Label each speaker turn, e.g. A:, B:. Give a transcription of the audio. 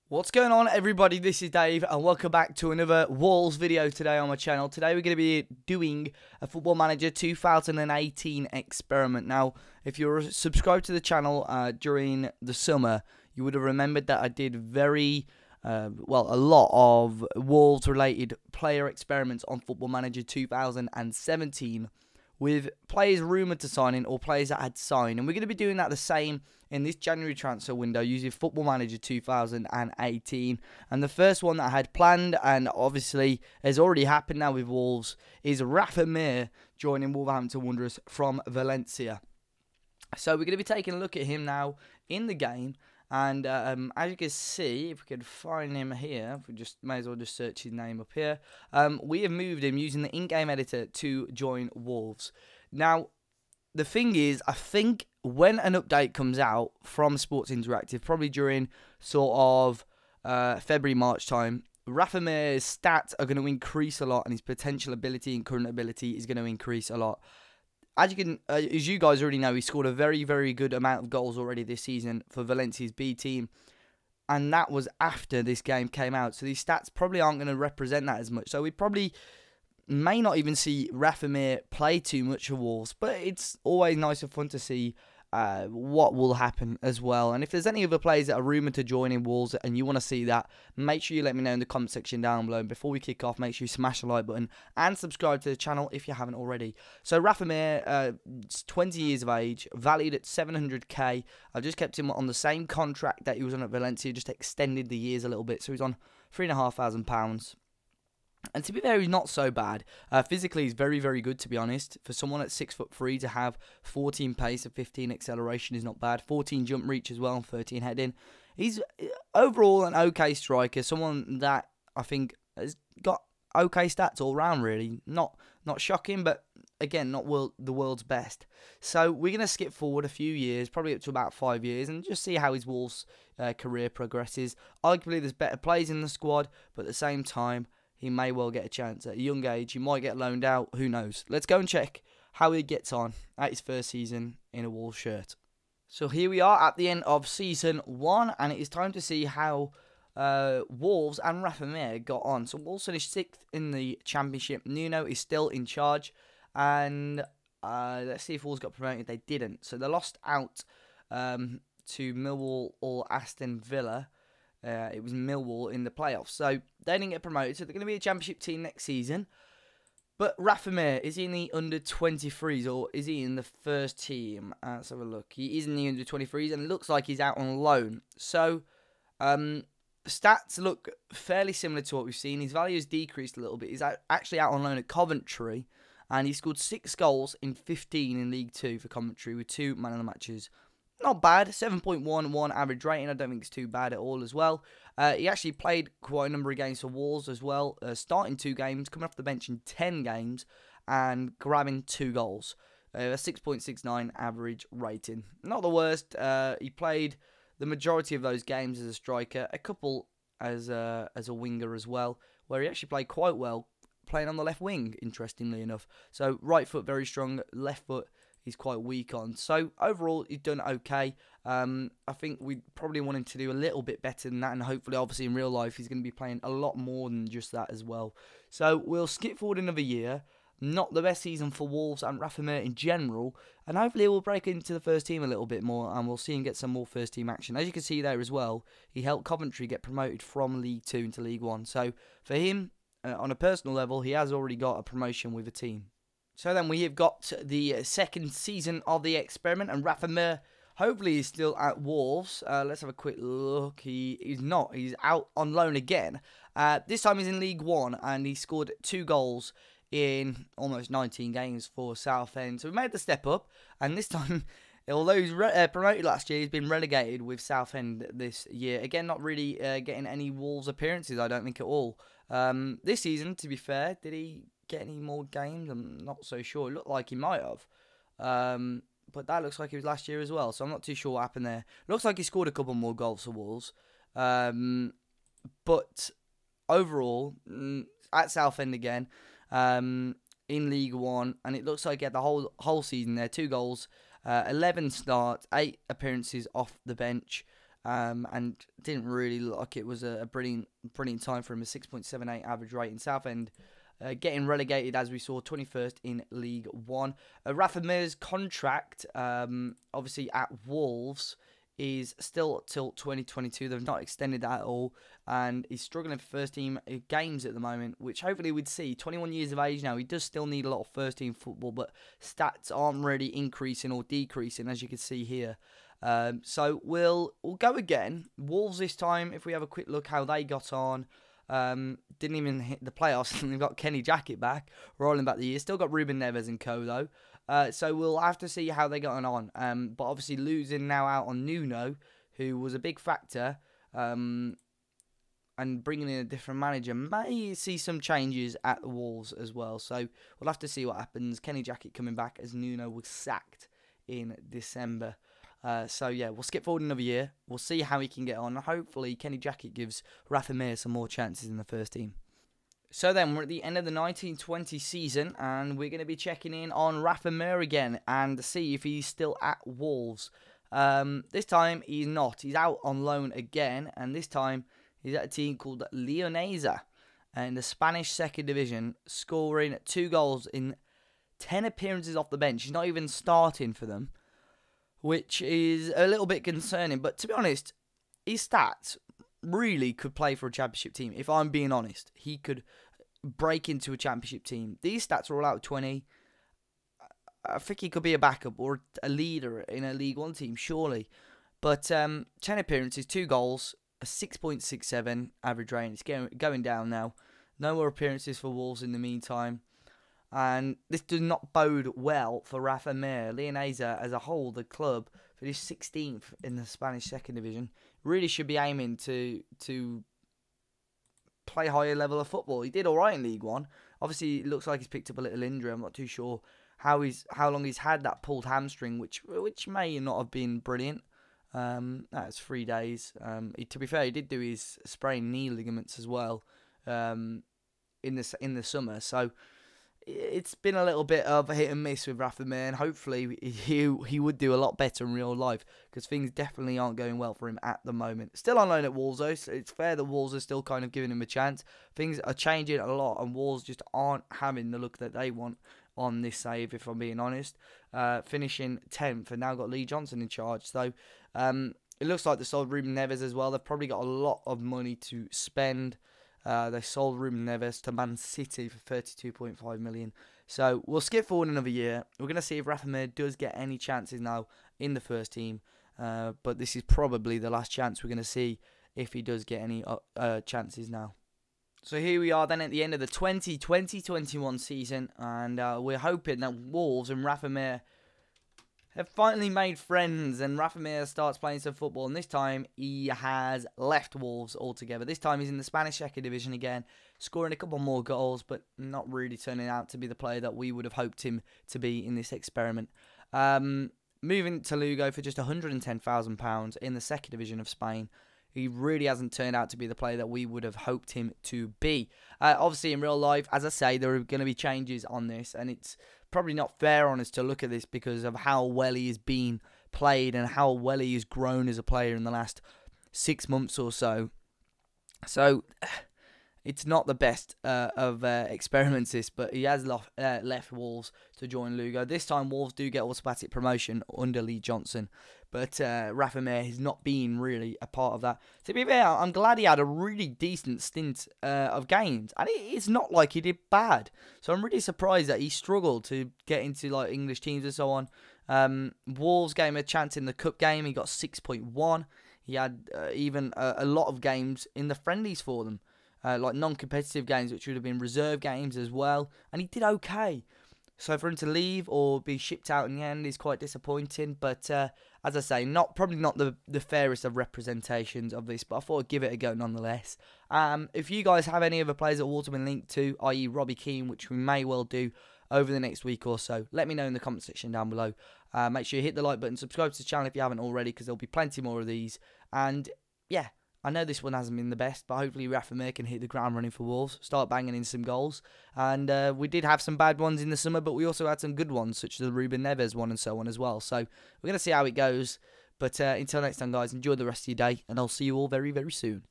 A: What's going on, everybody? This is Dave and welcome back to another Wolves video today on my channel. Today we're going to be doing a Football Manager 2018 experiment. Now, if you're subscribed to the channel during the summer, you would have remembered that I did a lot of Wolves related player experiments on Football Manager 2017 with players rumoured to sign in or players that had signed. And we're going to be doing that the same in this January transfer window using Football Manager 2018. And the first one that I had planned, and obviously has already happened now with Wolves, is Rafa Mir joining Wolverhampton Wanderers from Valencia. So we're going to be taking a look at him now in the game. And as you can see, if we could find him here, if we just may as well just search his name up here, we have moved him using the in-game editor to join Wolves. Now, the thing is, I think when an update comes out from Sports Interactive, probably during sort of February, March time, Rafa Mir's stats are going to increase a lot, and his potential ability and current ability is going to increase a lot. As you guys already know, he scored a very, very good amount of goals already this season for Valencia's B team. And that was after this game came out. So these stats probably aren't going to represent that as much. So we probably may not even see Rafa Mir play too much for Wolves. But it's always nice and fun to see what will happen as well. And if there's any other players that are rumoured to join in Wolves and you want to see that, make sure you let me know in the comment section down below. And before we kick off, make sure you smash the like button and subscribe to the channel if you haven't already. So Rafa Mir, 20 years of age, valued at 700k. I've just kept him on the same contract that he was on at Valencia, just extended the years a little bit. So he's on £3,500. And to be fair, he's not so bad. Physically, he's very, very good, to be honest. For someone at 6'3" to have 14 pace and 15 acceleration is not bad. 14 jump reach as well and 13 heading. He's overall an okay striker. Someone that I think has got okay stats all round, really. Not shocking, but again, not the world's best. So we're going to skip forward a few years, probably up to about 5 years, and just see how his Wolves career progresses. Arguably, there's better players in the squad, but at the same time, he may well get a chance. At a young age, he might get loaned out. Who knows? Let's go and check how he gets on at his first season in a Wolves shirt. So here we are at the end of Season 1, and it is time to see how Wolves and Rafa Mir got on. So Wolves finished 6th in the Championship. Nuno is still in charge. And let's see if Wolves got promoted. They didn't. So they lost out to Millwall or Aston Villa. It was Millwall in the playoffs. So they didn't get promoted. So they're going to be a Championship team next season. But Rafa Mir, is he in the under-23s or is he in the first team? Let's have a look. He is in the under-23s and it looks like he's out on loan. So stats look fairly similar to what we've seen. His value has decreased a little bit. He's actually out on loan at Coventry. And he scored 6 goals in 15 in League 2 for Coventry with 2 man of the matches. Not bad, 7.11 average rating. I don't think it's too bad at all as well. He actually played quite a number of games for Wolves as well, starting 2 games, coming off the bench in 10 games, and grabbing 2 goals. A 6.69 average rating. Not the worst. He played the majority of those games as a striker, a couple as a winger as well, where he actually played quite well, playing on the left wing, interestingly enough. So right foot very strong, left foot he's quite weak on. So overall, he's done okay. I think we probably want him to do a little bit better than that, and hopefully, obviously, in real life, he's going to be playing a lot more than just that as well. So we'll skip forward another year. Not the best season for Wolves and Rafa Mir in general, and hopefully we'll break into the first team a little bit more, and we'll see him get some more first team action. As you can see there as well, he helped Coventry get promoted from League 2 into League 1. So for him, on a personal level, he has already got a promotion with a team. So then we have got the second season of the experiment, and Rafa Mir hopefully is still at Wolves. Let's have a quick look. He's not. He's out on loan again. This time he's in League 1, and he scored 2 goals in almost 19 games for Southend. So we made the step up, and this time, although he was promoted last year, he's been relegated with Southend this year. Again, not really getting any Wolves appearances, I don't think, at all. This season, to be fair, did he get any more games? I'm not so sure. It looked like he might have. But that looks like it was last year as well. So I'm not too sure what happened there. Looks like he scored a couple more goals for Wolves. But overall, at Southend again, in League 1. And it looks like he had the whole season there. 2 goals, 11 starts, 8 appearances off the bench. and didn't really look like it was a brilliant time for him. A 6.78 average rate in Southend. Getting relegated, as we saw, 21st in League One. Rafa Mir's contract, obviously at Wolves, is still till 2022. They've not extended that at all, and he's struggling for first team games at the moment, which hopefully we'd see. 21 years of age now, he does still need a lot of first team football, but stats aren't really increasing or decreasing, as you can see here. So we'll go again. Wolves this time, if we have a quick look how they got on. Didn't even hit the playoffs, and they've got Kenny Jackett back, rolling back the year. Still got Ruben Neves and co, though. So we'll have to see how they got on. But obviously losing now out on Nuno, who was a big factor, and bringing in a different manager, may see some changes at the Wolves as well. So we'll have to see what happens. Kenny Jackett coming back as Nuno was sacked in December. So yeah, we'll skip forward another year. We'll see how he can get on. Hopefully Kenny Jackett gives Rafa Mir some more chances in the first team. So then, we're at the end of the 1920 season, and we're going to be checking in on Rafa Mir again and see if he's still at Wolves. This time, he's not. He's out on loan again, and this time, he's at a team called Leonesa in the Spanish second division, scoring 2 goals in 10 appearances off the bench. He's not even starting for them, which is a little bit concerning. But to be honest, his stats really could play for a championship team. If I'm being honest, he could break into a championship team. These stats are all out of 20. I think he could be a backup or a leader in a League One team, surely. But 10 appearances, 2 goals, a 6.67 average rating. It's going down now. No more appearances for Wolves in the meantime. And this does not bode well for Rafa Mir. Leonesa as a whole, the club, finished 16th in the Spanish second division. Really should be aiming to play higher level of football. He did all right in League One. Obviously, it looks like he's picked up a little injury. I'm not too sure how long he's had that pulled hamstring, which may not have been brilliant. That's 3 days. To be fair, he did do his sprained knee ligaments as well in the summer. So it's been a little bit of a hit and miss with Rafa Mir, and hopefully he would do a lot better in real life, because things definitely aren't going well for him at the moment. Still on loan at Wolves, though, so it's fair that Wolves are still kind of giving him a chance. Things are changing a lot, and Wolves just aren't having the look that they want on this save, if I'm being honest. Finishing 10th, and now got Lee Johnson in charge. So it looks like they sold Ruben Neves as well. They've probably got a lot of money to spend. They sold Ruben Neves to Man City for 32.5 million. So we'll skip forward another year. We're going to see if Rafa Mir does get any chances now in the first team. But this is probably the last chance we're going to see if he does get any chances now. So here we are then at the end of the 2020-21 season. And we're hoping that Wolves and Rafa Mir have finally made friends, and Rafa Mir starts playing some football, and this time he has left Wolves altogether. This time he's in the Spanish second division again, scoring a couple more goals, but not really turning out to be the player that we would have hoped him to be in this experiment. Moving to Lugo for just £110,000 in the second division of Spain. He really hasn't turned out to be the player that we would have hoped him to be. Obviously, in real life, as I say, there are going to be changes on this, and it's probably not fair on us to look at this because of how well he has been played and how well he has grown as a player in the last 6 months or so. So it's not the best of experiments, this, but he has left Wolves to join Lugo. This time, Wolves do get automatic promotion under Lee Johnson, but Rafa Mir has not been really a part of that. To be fair, I'm glad he had a really decent stint of games, and it's not like he did bad. So I'm really surprised that he struggled to get into like English teams and so on. Wolves gave him a chance in the cup game. He got 6.1. He had even a lot of games in the friendlies for them. Like non-competitive games, which would have been reserve games as well. And he did okay. So for him to leave or be shipped out in the end is quite disappointing. But as I say, probably not the fairest of representations of this. But I thought I'd give it a go nonetheless. If you guys have any other players that Wolves have been linked to, i.e. Robbie Keane, which we may well do over the next week or so, let me know in the comment section down below. Make sure you hit the like button, subscribe to the channel if you haven't already, because there'll be plenty more of these. And yeah, I know this one hasn't been the best, but hopefully Rafa Mir can hit the ground running for Wolves, start banging in some goals. And we did have some bad ones in the summer, but we also had some good ones, such as the Ruben Neves one and so on as well. So we're going to see how it goes. But until next time, guys, enjoy the rest of your day, and I'll see you all very, very soon.